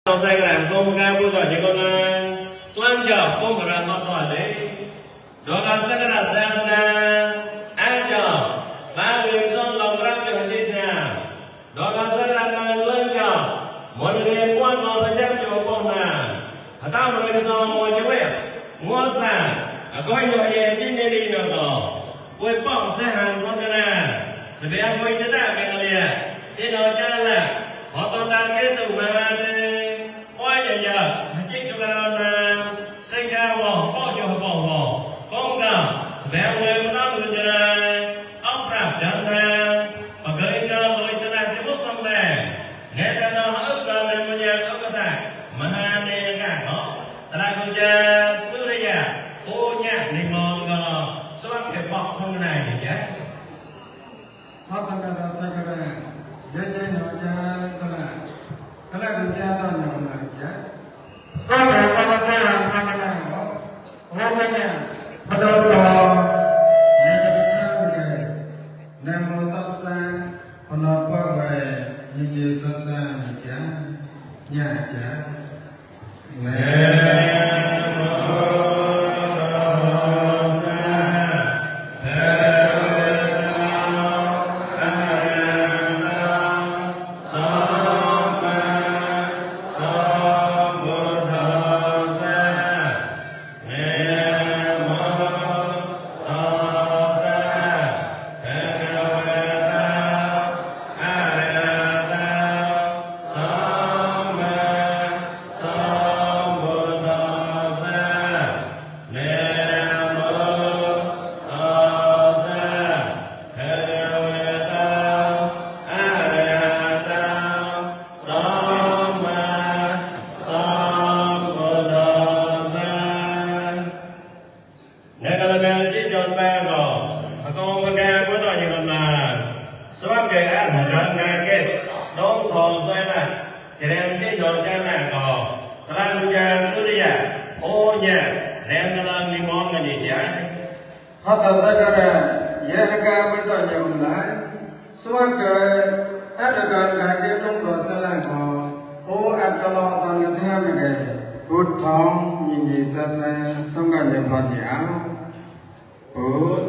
Ông sai cái làm công ca bố tỏ chỉ con toan chọc không phải là nó tỏ đấy đó là sẽ cái là sao ra ai chọc ba người son lòng ra để mà chết nhà đó là sẽ là lên chọc mọi người quan họ phải chấp cho con nào tao mà nói sao mọi chú biết mua sản có nhiều gì trên đây đi nữa đó quay bọc xe hàng con cái nào sẽ bị ăn quay chết à mình liền trên đó cha là họ toàn đang cái tủ mà bây giờ chỉ cho cái đó là xây ra vào bao nhiêu vào con cả béo lên nó người ra ốc rạp chân ra và cái lôi cho làm cái bút xong này nghe ra nó ức ra nên bây giờ ốc cái thằng mà hai này cả đó là con cha xưa đây à ô nhạc này ngon ngò số bác cái bọc thông này chứ họ tham gia ra sai cái này dễ dễ nói cha cái là điều tra tao nhiều là chứ sao lại có cái làm cái này đó hôm nay nè bắt đầu có những cái tham này nem mô tao sang còn nó qua về như gì sao xa thì chả nhà chả họ tạo ra cái này, dễ cái mới tạo nhiều lại, số cái áp được cái trong tổ sẽ là họ, ô áp cái lo toàn cái theo mình cái, hút thong nhìn gì xa xa, xong rồi nhập hoạt nhão, hút